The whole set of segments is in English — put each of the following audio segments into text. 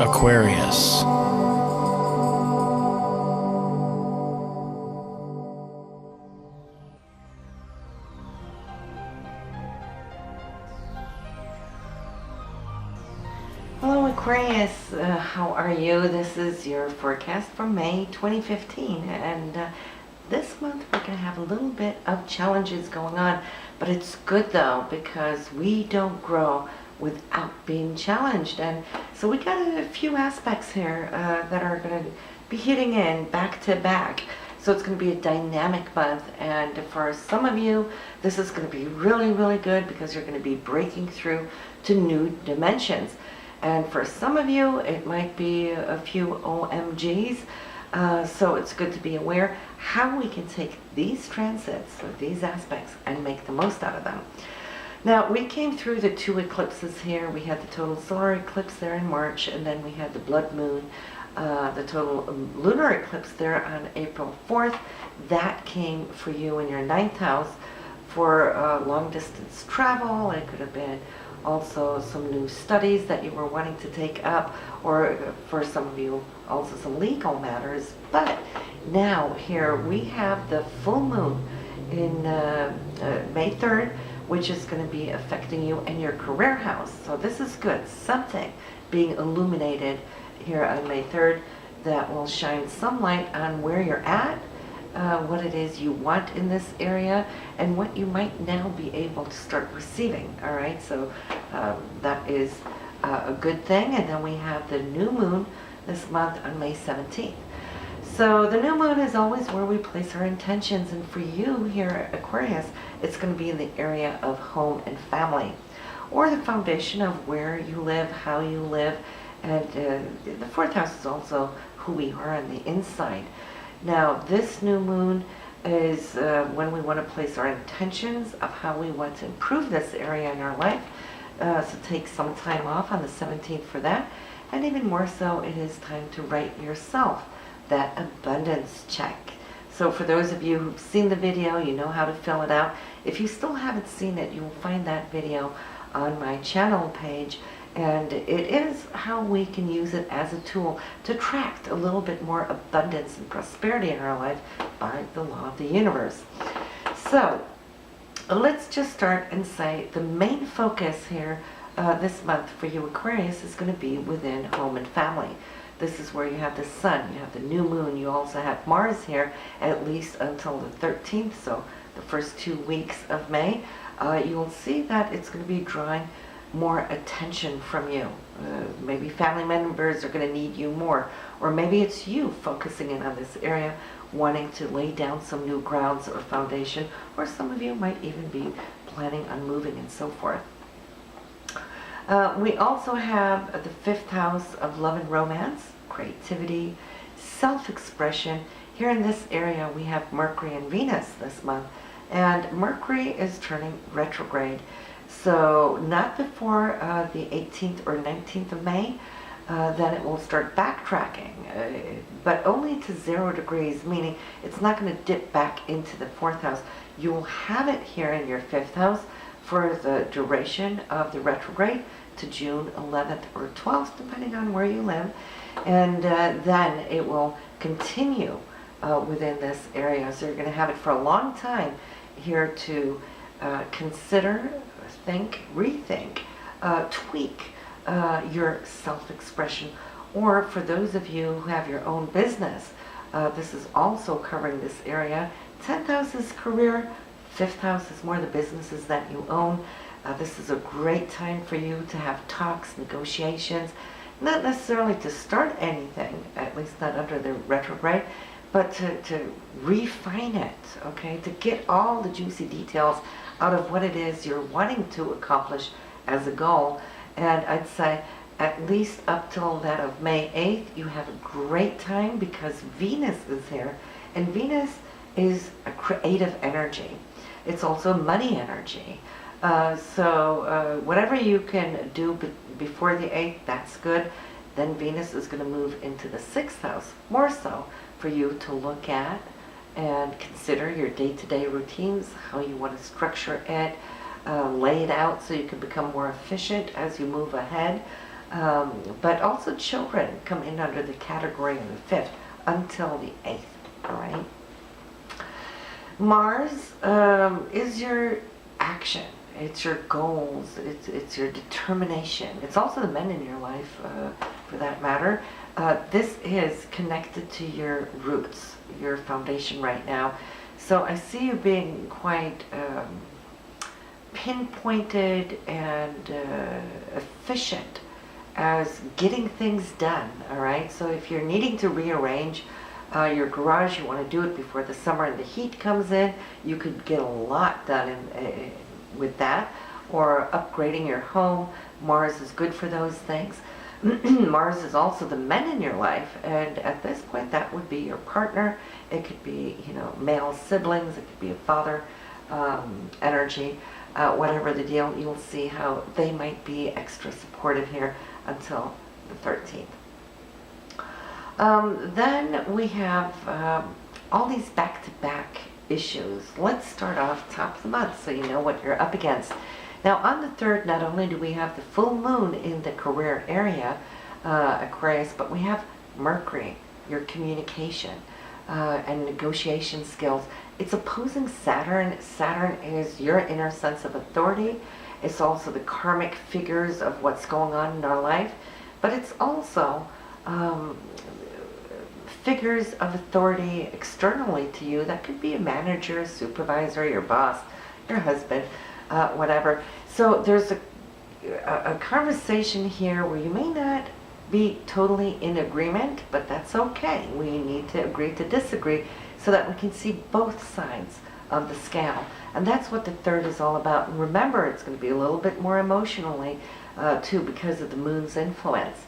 Aquarius. Hello Aquarius, how are you? This is your forecast for May 2015, and this month we're going to have a little bit of challenges going on, but it's good though because we don't grow without being challenged. And so we got a few aspects here that are going to be hitting in back to back. So it's going to be a dynamic month, and for some of you this is going to be really, really good because you're going to be breaking through to new dimensions. And for some of you, it might be a few OMGs. So it's good to be aware how we can take these transits, or these aspects, and make the most out of them. Now, we came through the two eclipses here. We had the total solar eclipse there in March, and then we had the blood moon, the total lunar eclipse there on April 4th. That came for you in your 9th house for long distance travel. It could have been also some new studies that you were wanting to take up, or for some of you also some legal matters. But now here we have the full moon in May 3rd, which is going to be affecting you in your career house. So this is good, something being illuminated here on May 3rd that will shine some light on where you're at, what it is you want in this area, and what you might now be able to start receiving. All right, so that is a good thing. And then we have the new moon this month on May 17th. So the new moon is always where we place our intentions, and for you here at Aquarius, it's going to be in the area of home and family, or the foundation of where you live, how you live. And the 4th house is also who we are on the inside. Now, this new moon is when we want to place our intentions of how we want to improve this area in our life. So take some time off on the 17th for that. And even more so, it is time to write yourself that abundance check. So for those of you who've seen the video, you know how to fill it out. If you still haven't seen it, you will find that video on my channel page. And it is how we can use it as a tool to attract a little bit more abundance and prosperity in our life by the law of the universe. So let's just start and say the main focus here this month for you Aquarius is going to be within home and family. This is where you have the sun, you have the new moon, you also have Mars here at least until the 13th, so the first 2 weeks of May. You'll see that it's going to be drawing more attention from you. Maybe family members are going to need you more, or maybe it's you focusing in on this area, wanting to lay down some new grounds or foundation, or some of you might even be planning on moving and so forth. We also have the 5th house of love and romance, creativity, self-expression. Here in this area we have Mercury and Venus this month, and Mercury is turning retrograde. So not before the 18th or 19th of May, then it will start backtracking, but only to 0 degrees, meaning it's not going to dip back into the 4th house. You will have it here in your 5th house for the duration of the retrograde to June 11th or 12th, depending on where you live. And then it will continue within this area. So you're going to have it for a long time here to consider, think, rethink, tweak your self-expression. Or for those of you who have your own business, this is also covering this area. 10th house is career, 5th house is more the businesses that you own. This is a great time for you to have talks, negotiations, not necessarily to start anything, at least not under the retrograde, but to refine it, okay? To get all the juicy details out of what it is you're wanting to accomplish as a goal. And I'd say at least up till that of May 8th, you have a great time because Venus is here. And Venus is a creative energy. It's also money energy. So whatever you can do before the 8th, that's good. Then Venus is going to move into the 6th house, more so for you to look at and consider your day-to-day routines, how you want to structure it, lay it out so you can become more efficient as you move ahead. But also children come in under the category of the 5th until the 8th, all right? Mars is your action. It's your goals. It's your determination. It's also the men in your life, for that matter. This is connected to your roots, your foundation right now. So I see you being quite pinpointed and efficient as getting things done, all right? So if you're needing to rearrange your garage, you want to do it before the summer and the heat comes in, you could get a lot done with that. Or upgrading your home, Mars is good for those things. Mars is also the men in your life, and at this point that would be your partner. It could be, male siblings, it could be a father energy, whatever the deal. You'll see how they might be extra supportive here until the 13th. Then we have all these back-to-back issues. Let's start off top of the month so you know what you're up against. Now on the 3rd, not only do we have the full moon in the career area, Aquarius, but we have Mercury, your communication and negotiation skills. It's opposing Saturn. Saturn is your inner sense of authority. It's also the karmic figures of what's going on in our life, but it's also figures of authority externally to you. That could be a manager, a supervisor, your boss, your husband, whatever. So there's a conversation here where you may not be totally in agreement, but that's okay. We need to agree to disagree so that we can see both sides of the scale. And that's what the 3rd is all about. And remember, it's going to be a little bit more emotionally too, because of the moon's influence.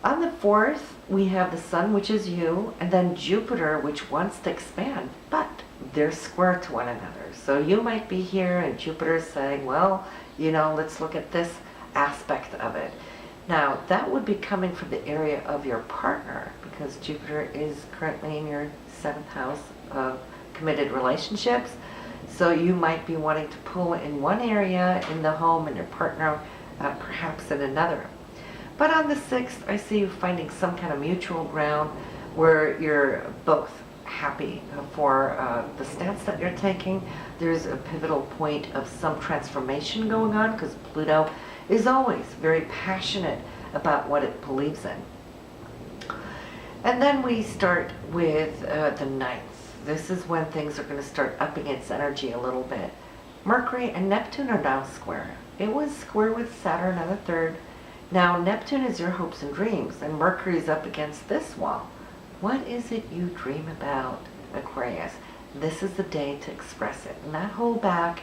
On the 4th, we have the sun, which is you, and then Jupiter, which wants to expand, but they're square to one another. So you might be here and Jupiter's saying, well, let's look at this aspect of it. Now, that would be coming from the area of your partner, because Jupiter is currently in your 7th house of committed relationships. So you might be wanting to pull in one area in the home and your partner perhaps in another. But on the 6th, I see you finding some kind of mutual ground where you're both happy for the stance that you're taking. There's a pivotal point of some transformation going on, because Pluto is always very passionate about what it believes in. And then we start with the 9th. This is when things are going to start upping its energy a little bit. Mercury and Neptune are now square. It was square with Saturn on the 3rd. Now Neptune is your hopes and dreams, and Mercury is up against this wall. What is it you dream about, Aquarius? This is the day to express it. Not hold back.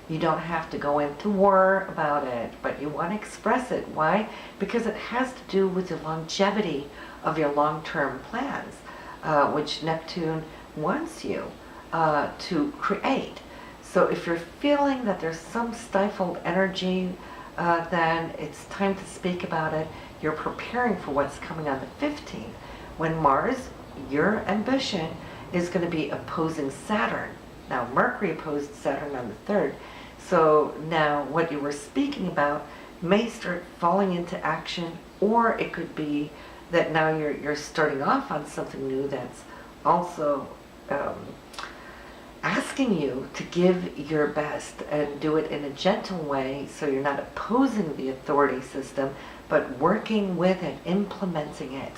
You don't have to go into war about it, but you want to express it. Why? Because it has to do with the longevity of your long-term plans, which Neptune wants you to create. So if you're feeling that there's some stifled energy, then it's time to speak about it. You're preparing for what's coming on the 15th, when Mars, your ambition, is going to be opposing Saturn. Now, Mercury opposed Saturn on the 3rd. So now what you were speaking about may start falling into action, or it could be that now you're starting off on something new that's also asking you to give your best and do it in a gentle way, so you're not opposing the authority system, but working with it, implementing it.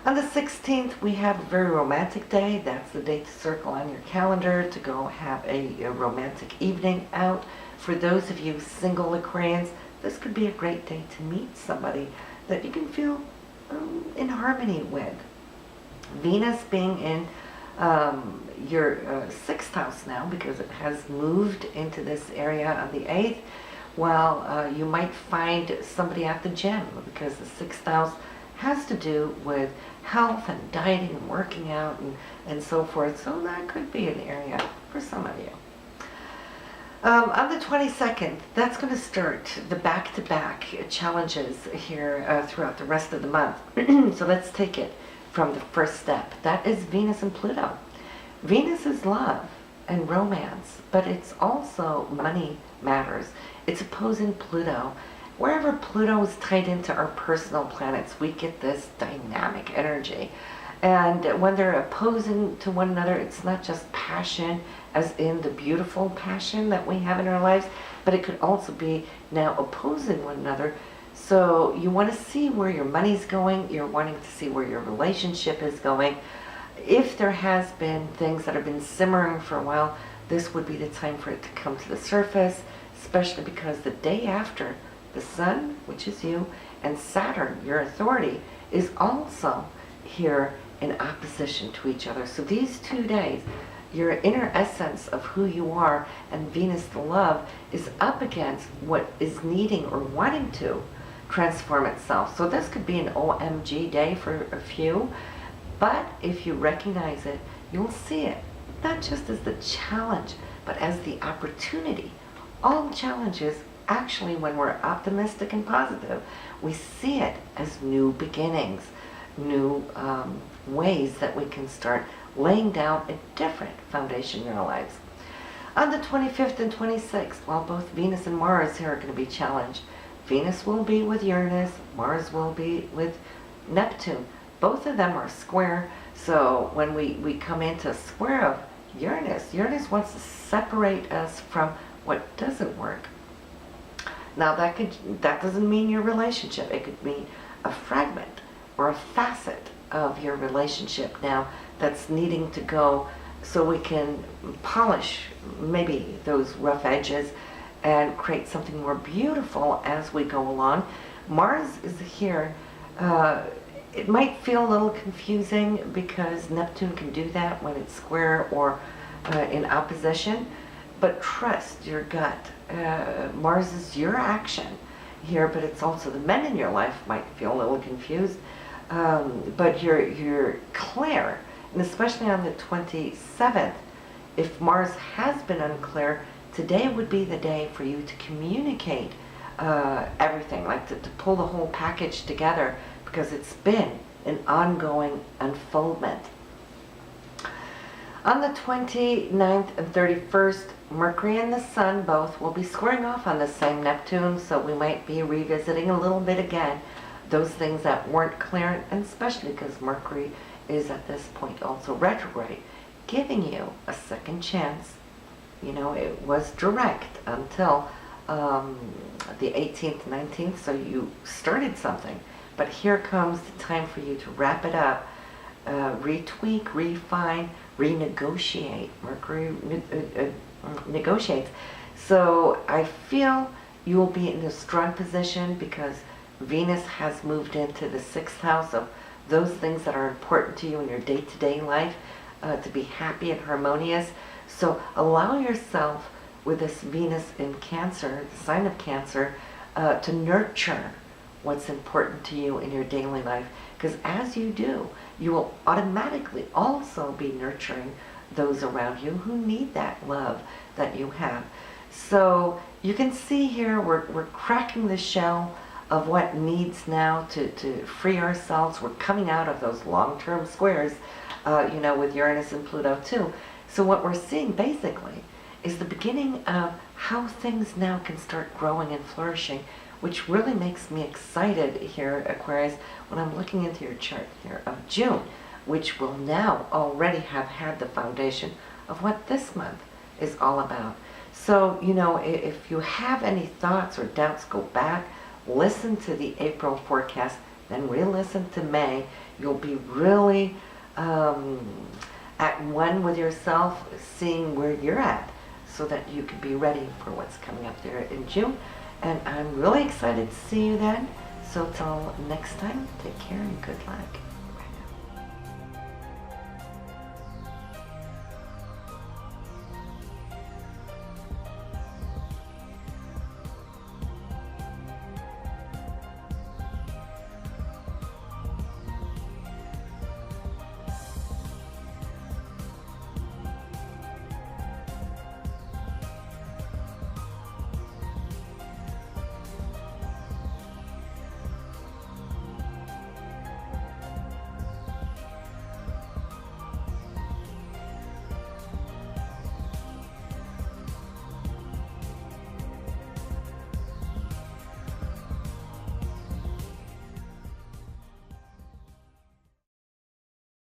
On the 16th, we have a very romantic day. That's the date to circle on your calendar to go have a romantic evening out. For those of you single Aquarians, this could be a great day to meet somebody that you can feel in harmony with. Venus being in your 6th house now, because it has moved into this area on the 8th, while you might find somebody at the gym, because the 6th house has to do with health and dieting and working out and so forth. So that could be an area for some of you. On the 22nd, that's going to start the back-to-back challenges here throughout the rest of the month. So let's take it from the first step. That is Venus and Pluto. Venus is love. and romance, but it's also money matters. It's opposing Pluto. Wherever Pluto is tied into our personal planets, we get this dynamic energy. And when they're opposing to one another, it's not just passion, as in the beautiful passion that we have in our lives, but it could also be now opposing one another. So you want to see where your money's going, you're wanting to see where your relationship is going. If there has been things that have been simmering for a while, this would be the time for it to come to the surface, especially because the day after, the Sun, which is you, and Saturn, your authority, is also here in opposition to each other. So these 2 days, your inner essence of who you are and Venus the love is up against what is needing or wanting to transform itself. So this could be an OMG day for a few, but if you recognize it, you'll see it not just as the challenge, but as the opportunity. All challenges, actually, when we're optimistic and positive, we see it as new beginnings, new ways that we can start laying down a different foundation in our lives. On the 25th and 26th, while both Venus and Mars here are going to be challenged, Venus will be with Uranus, Mars will be with Neptune. Both of them are square, so when we come into a square of Uranus, Uranus wants to separate us from what doesn't work. Now that doesn't mean your relationship. It could mean a fragment or a facet of your relationship now that's needing to go, so we can polish maybe those rough edges and create something more beautiful as we go along. Mars is here. It might feel a little confusing because Neptune can do that when it's square or in opposition, but trust your gut. Mars is your action here, but it's also the men in your life might feel a little confused. But you're clear, and especially on the 27th, if Mars has been unclear, today would be the day for you to communicate everything, like to pull the whole package together, because it's been an ongoing unfoldment. On the 29th and 31st, Mercury and the Sun both will be squaring off on the same Neptune, so we might be revisiting a little bit again those things that weren't clear, and especially because Mercury is at this point also retrograde, giving you a second chance. You know, it was direct until the 18th, 19th, so you started something. But here comes the time for you to wrap it up, retweak, refine, renegotiate. Mercury negotiates. So I feel you will be in a strong position because Venus has moved into the 6th house of those things that are important to you in your day-to-day life, to be happy and harmonious. So allow yourself, with this Venus in Cancer, the sign of Cancer, to nurture what's important to you in your daily life. Because as you do, you will automatically also be nurturing those around you who need that love that you have. So you can see here we're cracking the shell of what needs now to free ourselves. We're coming out of those long-term squares, with Uranus and Pluto too. So what we're seeing basically is the beginning of how things now can start growing and flourishing, which really makes me excited here, Aquarius, when I'm looking into your chart here of June, which will now already have had the foundation of what this month is all about. So, if you have any thoughts or doubts, go back, listen to the April forecast, then re-listen to May. You'll be really at one with yourself, seeing where you're at, so that you can be ready for what's coming up there in June. And I'm really excited to see you then. So till next time, take care and good luck.